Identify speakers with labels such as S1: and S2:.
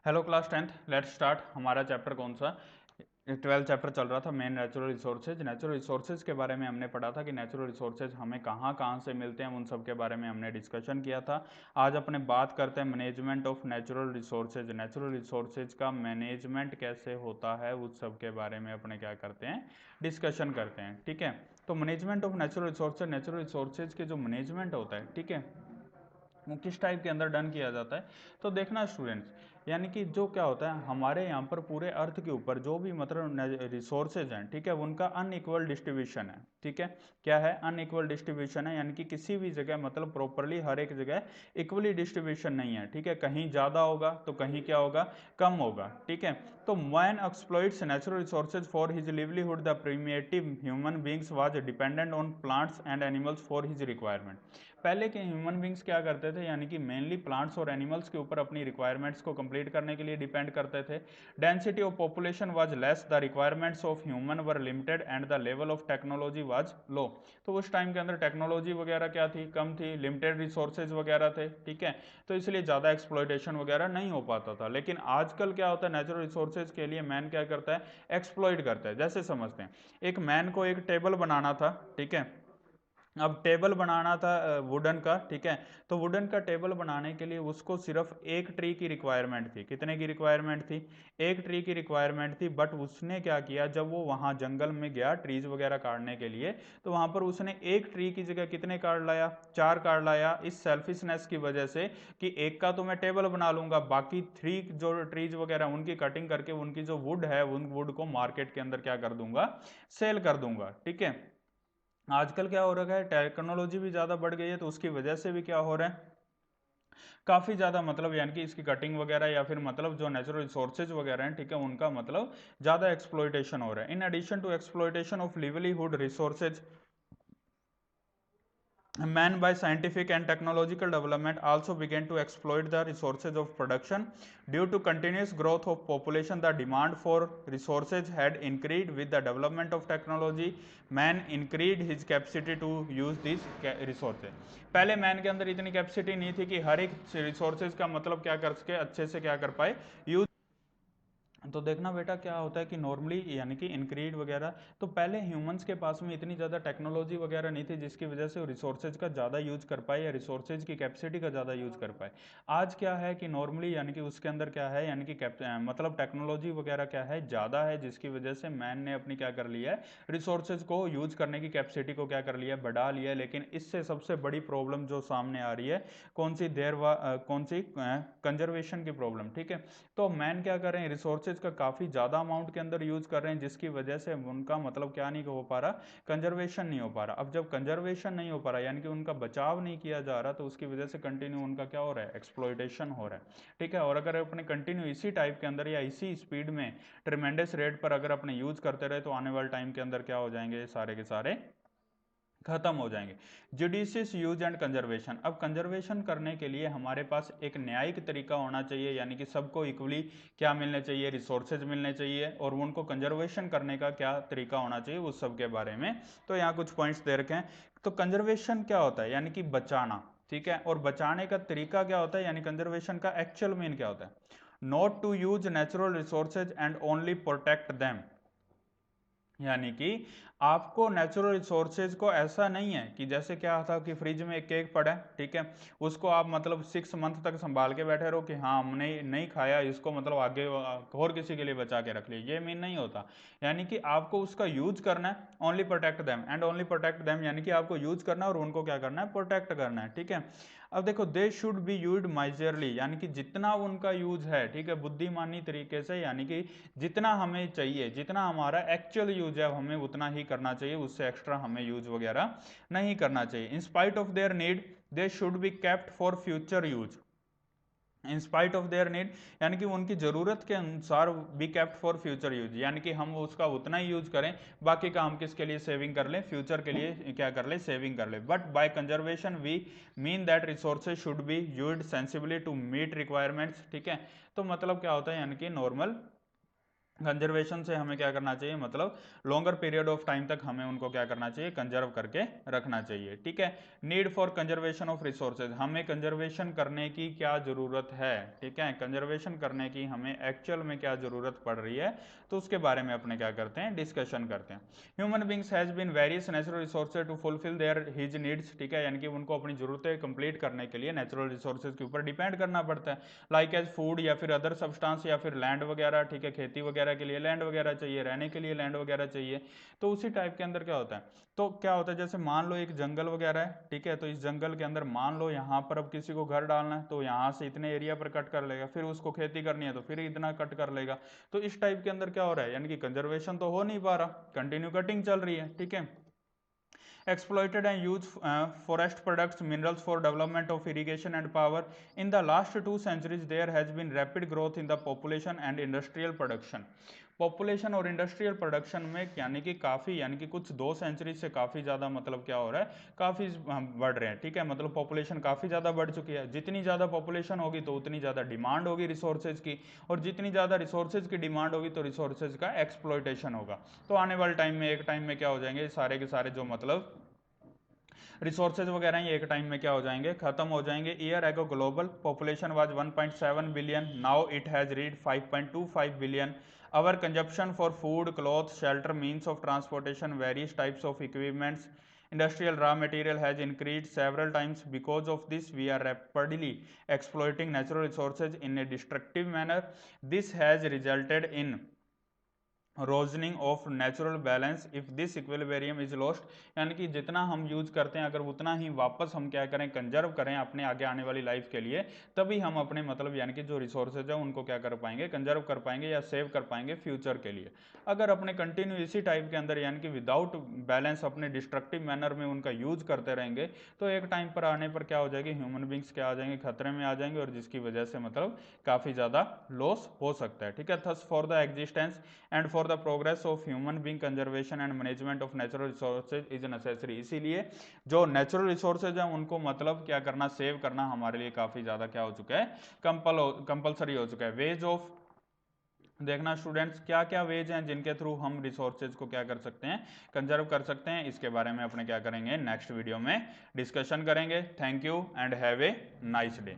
S1: Hello class 10th, let's start. हमारा chapter कौन सा? 12th चैप्टर चल रहा था, main natural resources. Natural resources के बारे में हमने पढ़ा था कि नेचुरल रिसोर्सेज हमें कहाँ कहाँ से मिलते हैं, उन सब के बारे में हमने डिस्कशन किया था। आज अपने बात करते हैं management of natural resources. Natural resources का मैनेजमेंट कैसे होता है उस सब के बारे में अपने क्या करते हैं, डिस्कशन करते हैं। ठीक है, तो मैनेजमेंट ऑफ नेचुरल रिसोर्सेज के जो मैनेजमेंट होता है, ठीक है, वो किस टाइप के अंदर डन किया जाता है। तो देखना स्टूडेंट्स, यानी कि जो क्या होता है हमारे यहाँ पर पूरे अर्थ के ऊपर जो भी मतलब रिसोर्सेज हैं, ठीक है, उनका अनइक्वल डिस्ट्रीब्यूशन है। ठीक है, क्या है? अनइक्वल डिस्ट्रीब्यूशन है, यानी कि किसी भी जगह मतलब प्रॉपरली हर एक जगह इक्वली डिस्ट्रीब्यूशन नहीं है। ठीक है, कहीं ज़्यादा होगा तो कहीं क्या होगा, कम होगा। ठीक है, तो man exploits natural resources for his livelihood. The primitive human beings was dependent on plants and animals for his requirement. पहले के ह्यूमन बींग्स क्या करते थे, यानी कि मेनली प्लांट्स और एनिमल्स के ऊपर अपनी रिक्वायरमेंट्स को कंप्लीट करने के लिए डिपेंड करते थे। Density of population was less, the requirements of human were limited and the level of technology was low. तो उस टाइम के अंदर टेक्नोलॉजी वगैरह क्या थी, कम थी, लिमिटेड रिसोर्सेज वगैरह थे। ठीक है, तो इसलिए ज़्यादा एक्सप्लॉयटेशन वगैरह नहीं हो पाता था। लेकिन आजकल क्या होता है, नेचुरल रिसोर्सेज के लिए मैन क्या करता है, एक्सप्लॉइट करता है। जैसे समझते हैं, एक मैन को एक टेबल बनाना था, ठीक है, अब टेबल बनाना था वुडन का। ठीक है, तो वुडन का टेबल बनाने के लिए उसको सिर्फ एक ट्री की रिक्वायरमेंट थी। कितने की रिक्वायरमेंट थी? एक ट्री की रिक्वायरमेंट थी। बट उसने क्या किया, जब वो वहाँ जंगल में गया ट्रीज वगैरह काटने के लिए, तो वहाँ पर उसने एक ट्री की जगह कितने काट लाया, 4 काट लाया, इस सेल्फिशनेस की वजह से कि एक का तो मैं टेबल बना लूंगा, बाकी 3 जो ट्रीज वगैरह उनकी कटिंग करके उनकी जो वुड है उन वुड को मार्केट के अंदर क्या कर दूंगा, सेल कर दूंगा। ठीक है, आजकल क्या हो रहा है, टेक्नोलॉजी भी ज़्यादा बढ़ गई है, तो उसकी वजह से भी क्या हो रहा है, काफ़ी ज़्यादा मतलब यानी कि इसकी कटिंग वगैरह या फिर मतलब जो नेचुरल रिसोर्सेज वगैरह हैं, ठीक है, उनका मतलब ज़्यादा एक्सप्लॉयटेशन हो रहा है। In addition to exploitation of livelihood resources, man by scientific and technological development also began to exploit the resources of production. Due to continuous growth of population, the demand for resources had increased. With the development of technology, man increased his capacity to use these resources. पहले man के अंदर इतनी capacity नहीं थी कि हर एक resources का मतलब क्या कर सके, अच्छे से क्या कर पाए, यूज। तो देखना बेटा क्या होता है कि नॉर्मली यानी कि इंक्रीड वगैरह, तो पहले ह्यूमंस के पास में इतनी ज़्यादा टेक्नोलॉजी वगैरह नहीं थी जिसकी वजह से वो रिसोर्सेज का ज़्यादा यूज कर पाए या रिसोर्सेज की कैपेसिटी का ज़्यादा यूज कर पाए। आज क्या है कि नॉर्मली यानी कि उसके अंदर क्या है, यानी कि मतलब टेक्नोलॉजी वगैरह क्या है, ज़्यादा है, जिसकी वजह से मैन ने अपनी क्या कर लिया है, रिसोर्सेज को यूज करने की कैपेसिटी को क्या कर लिया है, बढ़ा लिया है। लेकिन इससे सबसे बड़ी प्रॉब्लम जो सामने आ रही है, कौन सी कौन सी, कंजर्वेशन की प्रॉब्लम। ठीक है, तो मैन क्या कर रहे हैं, रिसोर्सेज का काफ़ी ज़्यादा अमाउंट के अंदर यूज़ कर रहे हैं, जिसकी वजह से उनका मतलब क्या नहीं हो पा रहा, कंजर्वेशन नहीं हो पा रहा। अब जब कंजर्वेशन नहीं हो पा रहा यानी कि उनका बचाव नहीं किया जा रहा, तो उसकी वजह से कंटिन्यू उनका क्या हो रहा है, एक्सप्लॉयटेशन हो रहा है। ठीक है, और अगर अपने कंटिन्यू इसी टाइप के अंदर या इसी स्पीड में ट्रिमेंडस रेट पर अगर अपने यूज़ करते रहे, तो आने वाले टाइम के अंदर क्या हो जाएंगे, सारे के सारे खत्म हो जाएंगे। जुडिशियस यूज एंड कंजर्वेशन, अब कंजर्वेशन करने के लिए हमारे पास एक न्यायिक तरीका होना चाहिए, यानी कि सबको इक्वली क्या मिलने चाहिए, रिसोर्सेज मिलने चाहिए, और उनको कंजर्वेशन करने का क्या तरीका होना चाहिए उस सब के बारे में। तो यहाँ कुछ पॉइंट्स दे रखे हैं। तो कंजर्वेशन क्या होता है, यानी कि बचाना। ठीक है, और बचाने का तरीका क्या होता है, यानी कंजर्वेशन का एक्चुअल मीन क्या होता है, not to use natural resources and only protect them. यानी कि आपको नेचुरल रिसोर्सेज को ऐसा नहीं है कि जैसे क्या था कि फ्रिज में एक केक पड़ा है, ठीक है, उसको आप मतलब 6 मंथ तक संभाल के बैठे रहो कि हाँ हमने नहीं खाया इसको, मतलब आगे और किसी के लिए बचा के रख लिया, ये मीन नहीं होता। यानी कि आपको उसका यूज करना है, only protect them and only protect them, यानी कि आपको यूज करना है और उनको क्या करना है, प्रोटेक्ट करना है। ठीक है, अब देखो, they should be use miserly, यानी कि जितना उनका यूज है, ठीक है, बुद्धिमानी तरीके से, यानी कि जितना हमें चाहिए, जितना हमारा एक्चुअल यूज है हमें उतना ही करना चाहिए, उससे एक्स्ट्रा हमें यूज वगैरह नहीं करना चाहिए। In spite of their need they should be kept for future use. In spite of their need, यानी कि उनकी जरूरत के अनुसार be kept for future use, यानी कि हम उसका उतना ही यूज करें, बाकी का हम किसके लिए सेविंग कर लें, फ्यूचर के लिए क्या कर ले, सेविंग कर ले। But by conservation we mean that resources should be used sensibly to meet requirements. ठीक है, तो मतलब क्या होता है, यानी कि नॉर्मल कंजर्वेशन से हमें क्या करना चाहिए, मतलब लॉन्गर पीरियड ऑफ टाइम तक हमें उनको क्या करना चाहिए, कंजर्व करके रखना चाहिए। ठीक है, need for conservation of resources, हमें कंजर्वेशन करने की क्या जरूरत है। ठीक है, कंजर्वेशन करने की हमें एक्चुअल में क्या जरूरत पड़ रही है, तो उसके बारे में अपने क्या करते हैं, डिस्कशन करते हैं। Human beings has been various natural resources to fulfil their his needs. ठीक है, यानी कि उनको अपनी जरूरतें कंप्लीट करने के लिए नेचुरल रिसोर्सेज के ऊपर डिपेंड करना पड़ता है, लाइक एज फूड या फिर अदर सब्सटेंस या फिर लैंड वगैरह। ठीक है, खेती वगैरह के लिए लैंड वगैरह चाहिए, रहने के लिए लैंड वगैरह चाहिए। तो उसी टाइप के अंदर क्या होता है, तो क्या होता है, जैसे मान लो एक जंगल वगैरह है। ठीक है, तो इस जंगल के अंदर मान लो यहाँ पर अब किसी को घर डालना है, तो यहाँ से इतने एरिया पर कट कर लेगा, फिर उसको खेती करनी है तो फिर इतना कट कर लेगा। तो इस टाइप के अंदर क्या हो रहा है, यानी कि कंजर्वेशन तो हो नहीं पा रहा, कंटिन्यू कटिंग चल रही है। ठीक है, exploited and used forest products, minerals for development of irrigation and power. In the last 2 centuries, there has been rapid growth in the population and industrial production. Population और इंडस्ट्रियल प्रोडक्शन में यानी कि काफ़ी, यानी कि कुछ 2 सेंचुरी से काफ़ी ज़्यादा मतलब क्या हो रहा है, काफ़ी बढ़ रहे हैं। ठीक है, मतलब पॉपुलेशन काफ़ी ज़्यादा बढ़ चुकी है। जितनी ज़्यादा पॉपुलेशन होगी तो उतनी ज़्यादा डिमांड होगी रिसोर्सेज की, और जितनी ज़्यादा रिसोर्सेज की डिमांड होगी तो रिसोर्सेज का एक्सप्लॉयटेशन होगा। तो आने वाले टाइम में, एक टाइम में क्या हो जाएंगे, सारे के सारे जो मतलब रिसोर्सेज वगैरह ये एक टाइम में क्या हो जाएंगे, खत्म हो जाएंगे। Year ago global population was 1.7 billion, now it has read 5.25 billion. our consumption for food, clothes, shelter, means of transportation, various types of equipments, industrial raw material has increased several times. Because of this, we are rapidly exploiting natural resources in a destructive manner. This has resulted in reasoning of natural balance if this equilibrium is lost, यानी कि जितना हम use करते हैं अगर उतना ही वापस हम क्या करें, कंजर्व करें अपने आगे आने वाली लाइफ के लिए, तभी हम अपने मतलब यानी कि जो रिसोर्सेज है उनको क्या कर पाएंगे, कंजर्व कर पाएंगे या सेव कर पाएंगे फ्यूचर के लिए। अगर अपने कंटिन्यू इसी टाइप के अंदर यानी कि विदाउट बैलेंस अपने डिस्ट्रक्टिव मैनर में उनका यूज करते रहेंगे, तो एक टाइम पर आने पर क्या हो जाएगी, ह्यूमन बींग्स क्या आ जाएंगे, खतरे में आ जाएंगे, और जिसकी वजह से मतलब काफ़ी ज़्यादा लॉस हो सकता है। ठीक है, thus for the existence and for the progress of human being conservation and management of natural resources is necessary. इसीलिए जो नेचुरल रिसोर्सेज है उनको मतलब क्या करना, सेव करना हमारे लिए काफ़ी ज़्यादा क्या हो चुका है, कंपलसरी हो चुका है। वेज ऑफ देखना स्टूडेंट्स, क्या क्या वेज हैं जिनके थ्रू हम रिसोर्सेज को क्या कर सकते हैं, कंजर्व कर सकते हैं, इसके बारे में अपने क्या करेंगे, नेक्स्ट वीडियो में डिस्कशन करेंगे। Thank you and have a nice day.